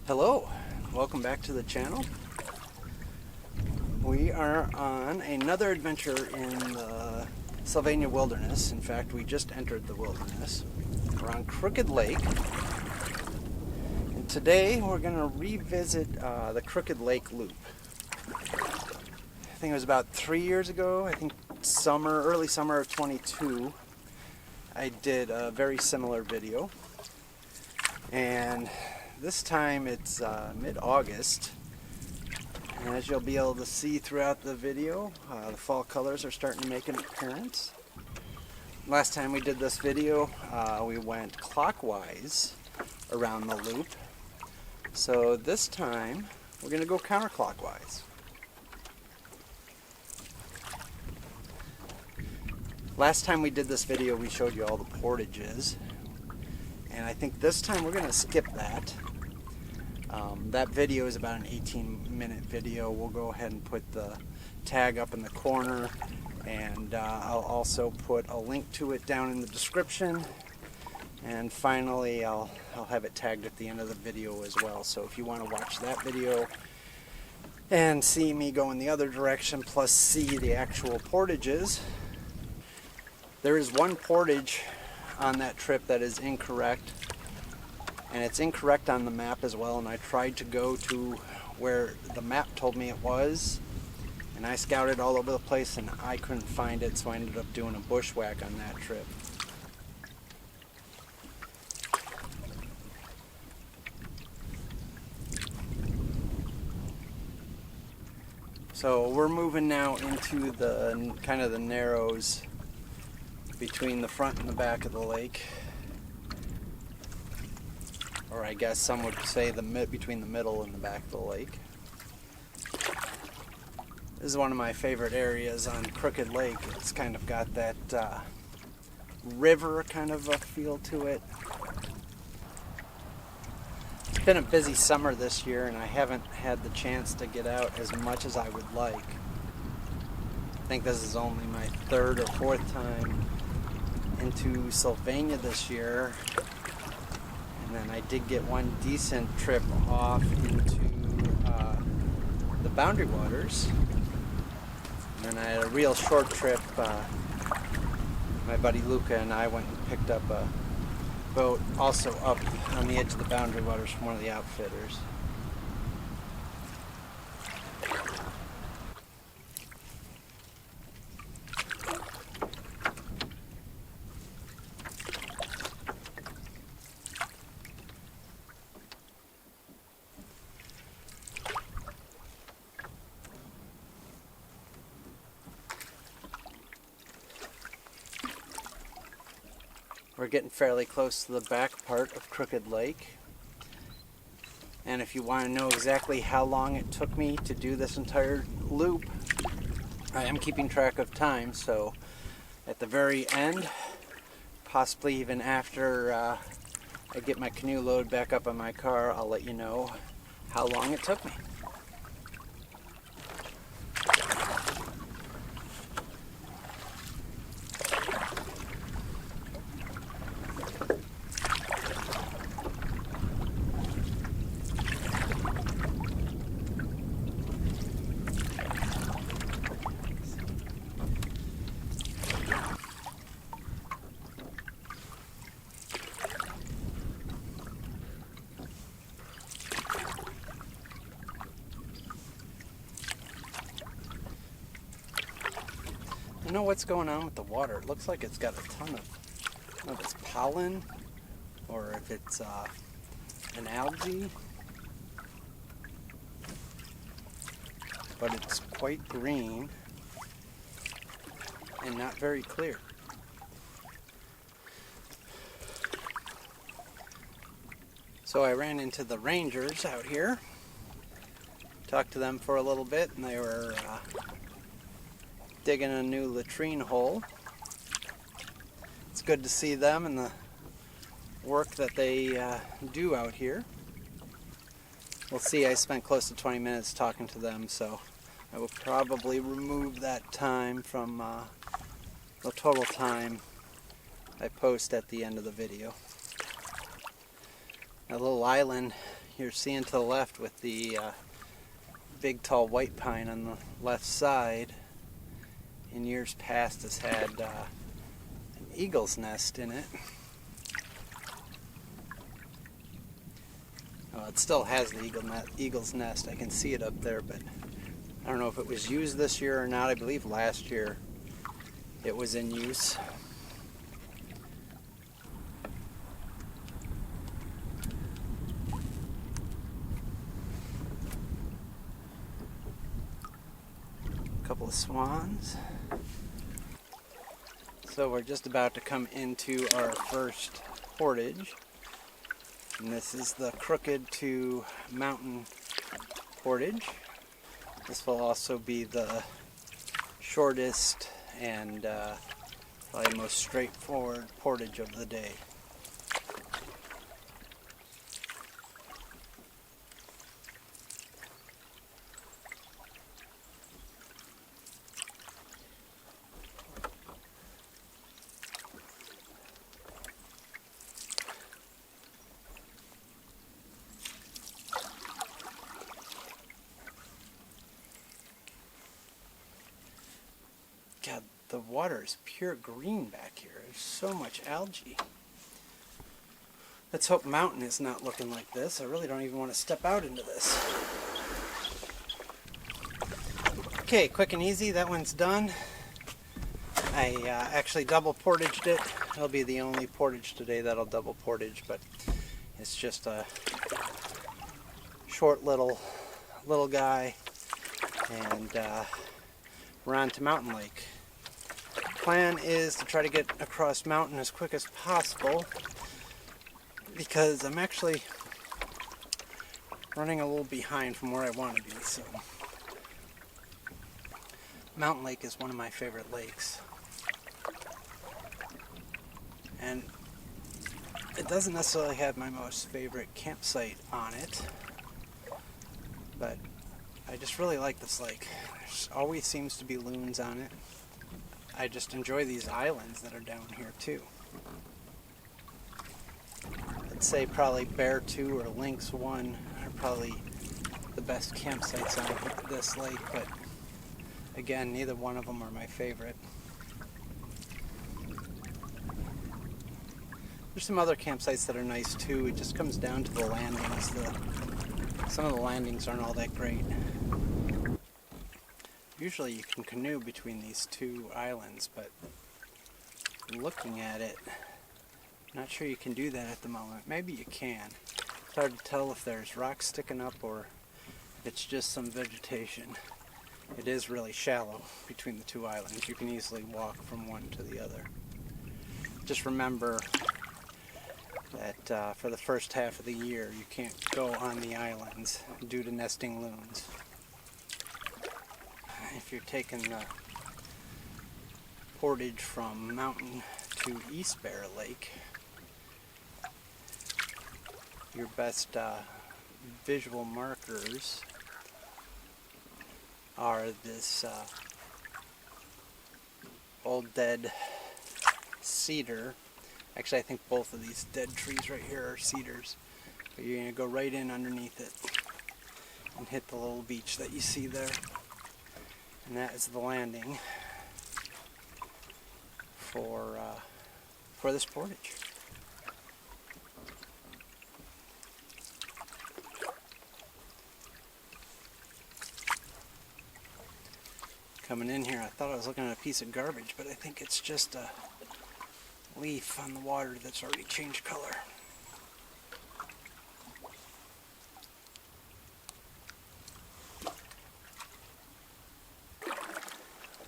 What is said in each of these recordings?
Hello, welcome back to the channel. We are on another adventure in the Sylvania wilderness. In fact, we just entered the wilderness. We're on Crooked Lake. And today we're going to revisit the Crooked Lake Loop. I think it was about 3 years ago, I think early summer of 22, I did a very similar video. And this time it's mid-August, and as you'll be able to see throughout the video, the fall colors are starting to make an appearance. Last time we did this video, we went clockwise around the loop, so this time we're going to go counterclockwise. Last time we did this video, we showed you all the portages, and I think this time we're going to skip that. That video is about an 18-minute video. We'll go ahead and put the tag up in the corner, and I'll also put a link to it down in the description. And finally, I'll have it tagged at the end of the video as well. So if you want to watch that video and see me go in the other direction, plus see the actual portages, there is one portage on that trip that is incorrect. And it's incorrect on the map as well, and I tried to go to where the map told me it was, and I scouted all over the place and I couldn't find it, so I ended up doing a bushwhack on that trip. So we're moving now into the kind of the narrows between the front and the back of the lake. Or I guess some would say between the middle and the back of the lake. This is one of my favorite areas on Crooked Lake. It's kind of got that river kind of a feel to it. It's been a busy summer this year, and I haven't had the chance to get out as much as I would like. I think this is only my third or fourth time into Sylvania this year. And then I did get one decent trip off into the Boundary Waters. And then I had a real short trip. My buddy Luca and I went and picked up a boat also up on the edge of the Boundary Waters from one of the outfitters. We're getting fairly close to the back part of Crooked Lake. And if you want to know exactly how long it took me to do this entire loop, I am keeping track of time, so at the very end, possibly even after I get my canoe load back up on my car, I'll let you know how long it took me. I don't know what's going on with the water. It looks like it's got a ton of it's pollen, or if it's an algae, but it's quite green and not very clear. So I ran into the rangers out here, talked to them for a little bit, and they were digging a new latrine hole. It's good to see them and the work that they do out here. We'll see, I spent close to 20 minutes talking to them, so I will probably remove that time from the total time I post at the end of the video. A little island you're seeing to the left with the big tall white pine on the left side, in years past has had an eagle's nest in it. Well, it still has the eagle's nest. I can see it up there, but I don't know if it was used this year or not. I believe last year it was in use. A couple of swans. So we're just about to come into our first portage. And this is the Crooked to Mountain portage. This will also be the shortest and probably most straightforward portage of the day. God, the water is pure green back here. There's so much algae. Let's hope Mountain is not looking like this. I really don't even want to step out into this. Okay, quick and easy. That one's done. I actually double portaged it. It'll be the only portage today that'll double portage, but it's just a short little guy, and we're on to Mountain Lake. Plan is to try to get across Mountain as quick as possible, because I'm actually running a little behind from where I want to be. So Mountain Lake is one of my favorite lakes, and it doesn't necessarily have my most favorite campsite on it, but I just really like this lake. There's always seems to be loons on it. I just enjoy these islands that are down here too. I'd say probably Bear 2 or Lynx 1 are probably the best campsites on this lake, but again, neither one of them are my favorite. There's some other campsites that are nice too. It just comes down to the landings. Some of the landings aren't all that great. Usually you can canoe between these two islands, but looking at it, I'm not sure you can do that at the moment. Maybe you can. It's hard to tell if there's rocks sticking up or if it's just some vegetation. It is really shallow between the two islands. You can easily walk from one to the other. Just remember that for the first half of the year you can't go on the islands due to nesting loons. If you're taking the portage from Mountain to East Bear Lake, your best visual markers are this old dead cedar. Actually, I think both of these dead trees right here are cedars, but you're going to go right in underneath it and hit the little beach that you see there. And that is the landing for this portage. Coming in here, I thought I was looking at a piece of garbage, but I think it's just a leaf on the water that's already changed color.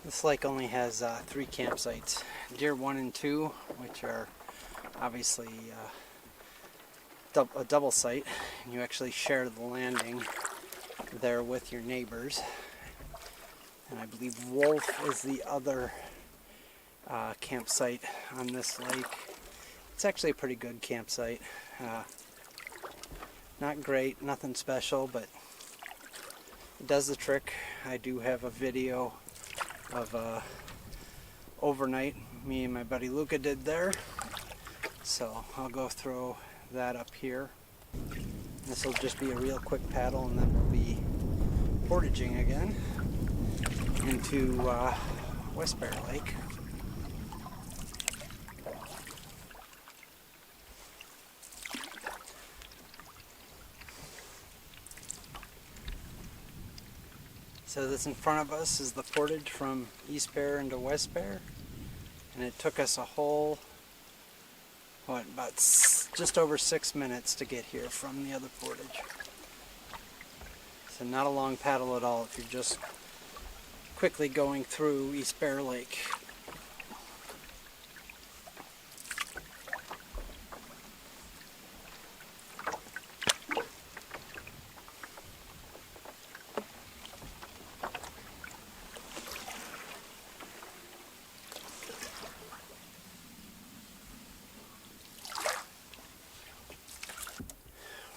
This lake only has 3 campsites. Deer 1 and 2, which are obviously a double site. You actually share the landing there with your neighbors. And I believe Wolf is the other campsite on this lake. It's actually a pretty good campsite. Not great, nothing special, but it does the trick. I do have a video of overnight me and my buddy Luca did there, so I'll go throw that up here. This will just be a real quick paddle, and then we'll be portaging again into West Bear Lake. So this in front of us is the portage from East Bear into West Bear, and it took us a whole, about just over 6 minutes to get here from the other portage. So not a long paddle at all if you're just quickly going through East Bear Lake.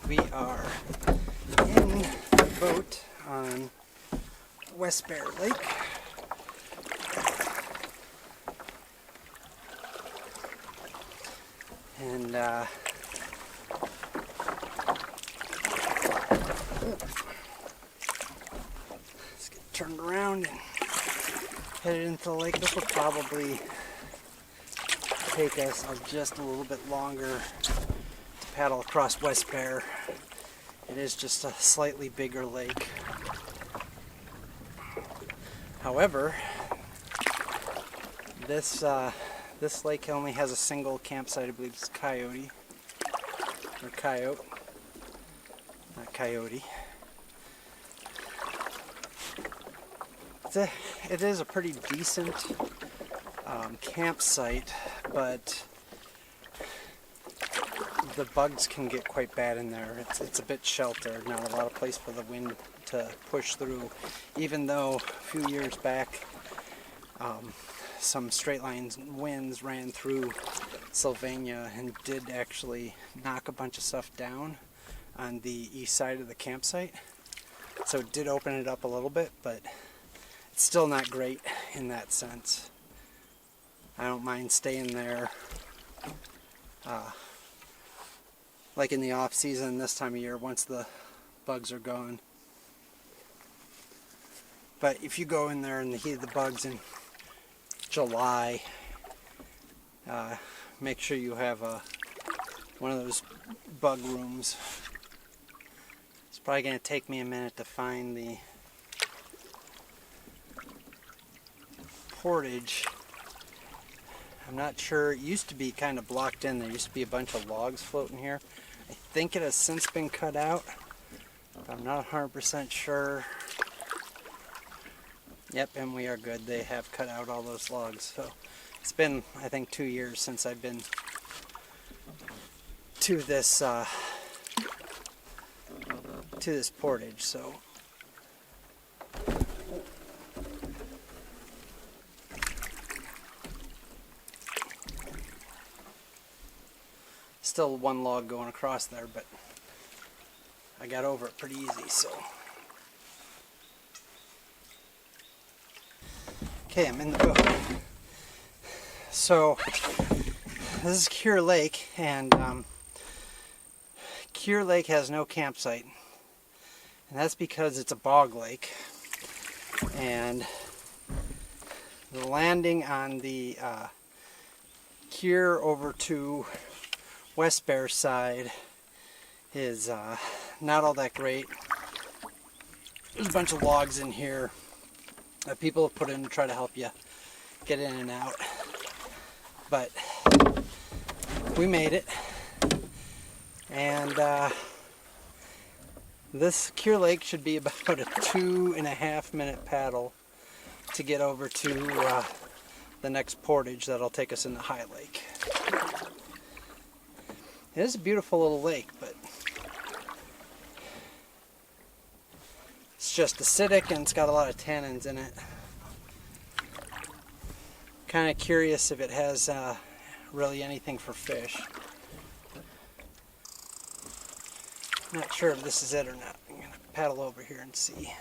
We are in the boat on West Bear Lake. And let's get turned around and headed into the lake. This will probably take us just a little bit longer to paddle across West Bear. It is just a slightly bigger lake. However, this lake only has a single campsite. I believe it's Coyote, or Coyote, not Coyote. It is a pretty decent campsite, but the bugs can get quite bad in there. It's a bit sheltered, not a lot of place for the wind to push through, even though a few years back some straight line winds ran through Sylvania and did actually knock a bunch of stuff down on the east side of the campsite. So it did open it up a little bit, but it's still not great in that sense. I don't mind staying there like in the off season this time of year once the bugs are gone. But if you go in there in the heat of the bugs in July, make sure you have one of those bug rooms. It's probably going to take me a minute to find the portage. I'm not sure. It used to be kind of blocked in. There used to be a bunch of logs floating here. I think it has since been cut out, but I'm not 100% sure. Yep, and we are good. They have cut out all those logs. So it's been, I think, 2 years since I've been to this portage. So still one log going across there, but I got over it pretty easy. So okay, I'm in the boat. So this is Kerr Lake, and Kerr Lake has no campsite, and that's because it's a bog lake, and the landing on the Kerr over to West Bear side is not all that great. There's a bunch of logs in here that people have put in to try to help you get in and out, but we made it. And this Kerr Lake should be about a 2.5 minute paddle to get over to the next portage that'll take us into High Lake. It is a beautiful little lake, but it's just acidic and it's got a lot of tannins in it. Kind of curious if it has really anything for fish. Not sure if this is it or not. I'm going to paddle over here and see.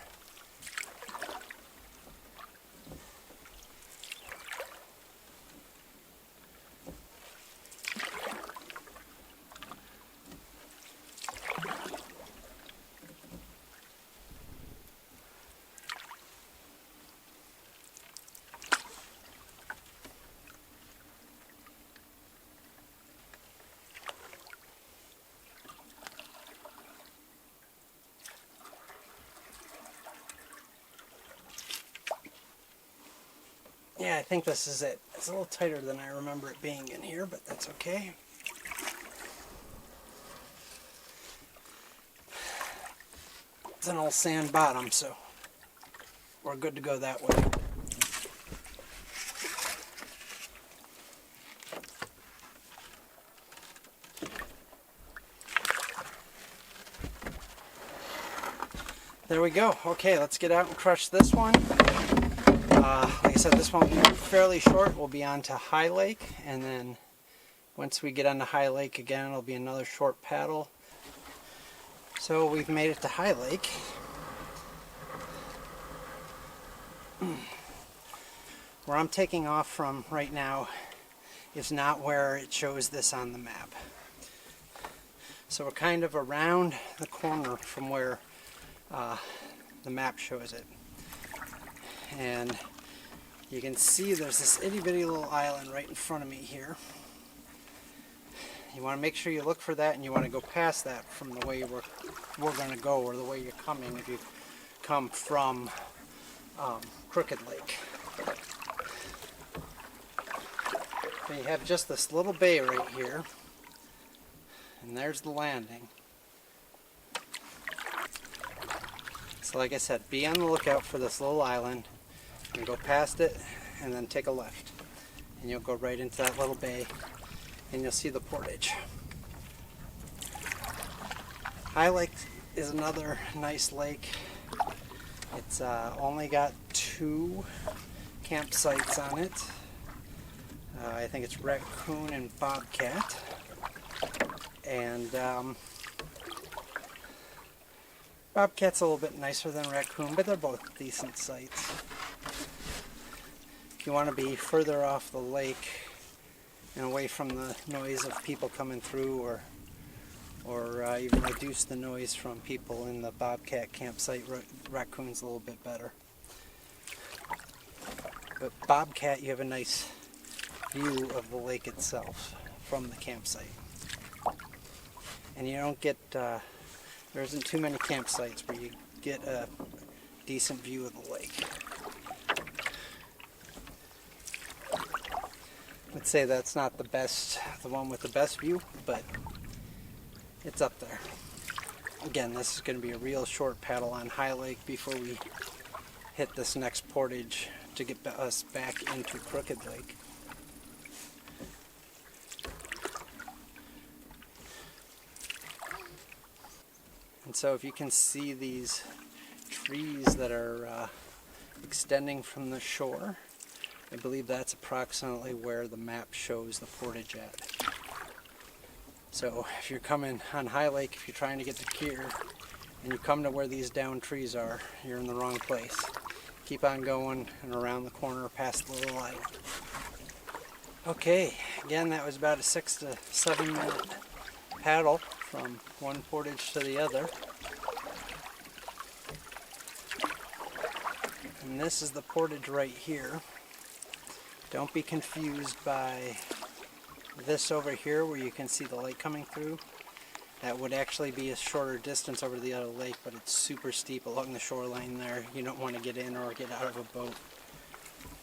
Yeah, I think this is it. It's a little tighter than I remember it being in here, but that's okay. It's an old sand bottom, so we're good to go that way. There we go. Okay, let's get out and crush this one. Like I said, this one will be fairly short. We'll be on to High Lake, and then once we get on to High Lake again, it'll be another short paddle. So we've made it to High Lake. Where I'm taking off from right now is not where it shows this on the map. So we're kind of around the corner from where the map shows it. And you can see there's this itty bitty little island right in front of me here. You want to make sure you look for that, and you want to go past that from the way we're going to go, or the way you're coming if you come from Crooked Lake. So you have just this little bay right here, and there's the landing. So like I said, be on the lookout for this little island, and go past it, and then take a left. And you'll go right into that little bay, and you'll see the portage. High Lake is another nice lake. It's only got 2 campsites on it. I think it's Raccoon and Bobcat. And Bobcat's a little bit nicer than Raccoon, but they're both decent sites. If you want to be further off the lake and away from the noise of people coming through, or even reduce the noise from people in the Bobcat campsite, Raccoon's a little bit better. But Bobcat, you have a nice view of the lake itself from the campsite. And you don't get, there isn't too many campsites where you get a decent view of the lake. I'd say that's not the best, the one with the best view, but it's up there. Again, this is going to be a real short paddle on High Lake before we hit this next portage to get us back into Crooked Lake. And so if you can see these trees that are extending from the shore, I believe that's approximately where the map shows the portage at. So if you're coming on High Lake, if you're trying to get to Kerr, and you come to where these downed trees are, you're in the wrong place. Keep on going and around the corner past the little island. Okay, again, that was about a 6 to 7 minute paddle from one portage to the other. And this is the portage right here. Don't be confused by this over here where you can see the lake coming through. That would actually be a shorter distance over to the other lake, but it's super steep along the shoreline there. You don't want to get in or get out of a boat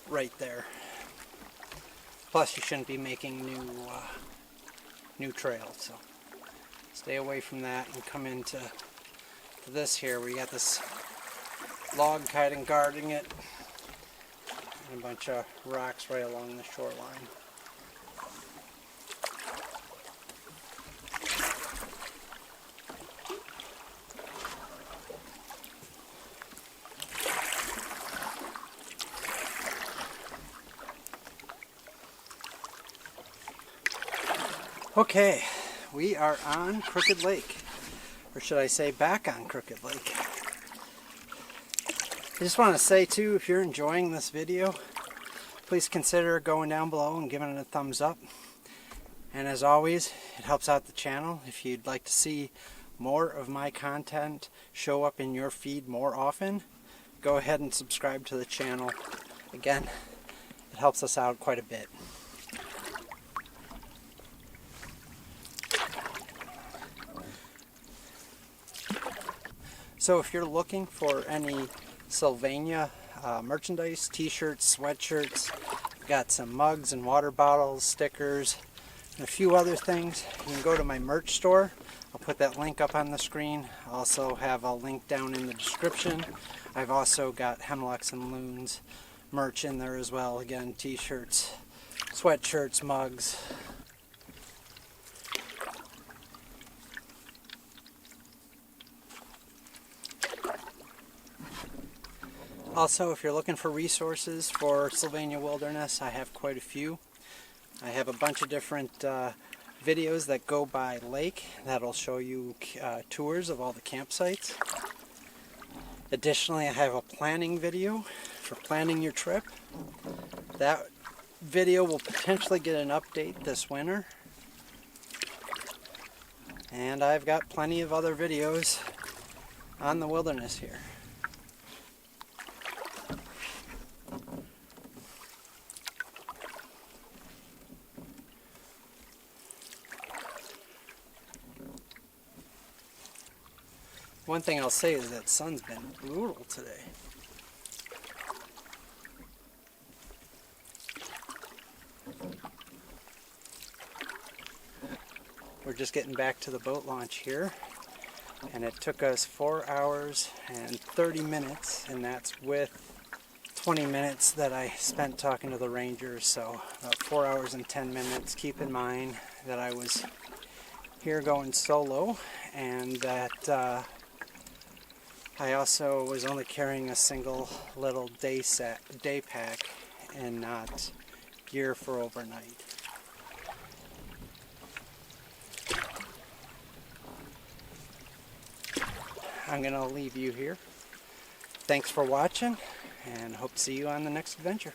right there. Plus you shouldn't be making new trails, so stay away from that and come into this here where you got this log kind of guarding it and a bunch of rocks right along the shoreline. Okay, we are on Crooked Lake, or should I say back on Crooked Lake. I just want to say too, if you're enjoying this video, please consider going down below and giving it a thumbs up. And as always, it helps out the channel. If you'd like to see more of my content show up in your feed more often, go ahead and subscribe to the channel. Again, it helps us out quite a bit. So if you're looking for any Sylvania merchandise, t-shirts, sweatshirts, Got some mugs and water bottles, stickers, and a few other things. You can go to my merch store. I'll put that link up on the screen. I also have a link down in the description. I've also got Hemlocks and Loons merch in there as well. Again, t-shirts, sweatshirts, mugs. Also, if you're looking for resources for Sylvania Wilderness, I have quite a few. I have a bunch of different videos that go by lake that'll show you tours of all the campsites. Additionally, I have a planning video for planning your trip. That video will potentially get an update this winter. And I've got plenty of other videos on the wilderness here. One thing I'll say is that sun's been brutal today. We're just getting back to the boat launch here, and it took us 4 hours and 30 minutes, and that's with 20 minutes that I spent talking to the rangers, so about 4 hours and 10 minutes. Keep in mind that I was here going solo, and that I also was only carrying a single little day pack and not gear for overnight. I'm going to leave you here. Thanks for watching, and hope to see you on the next adventure.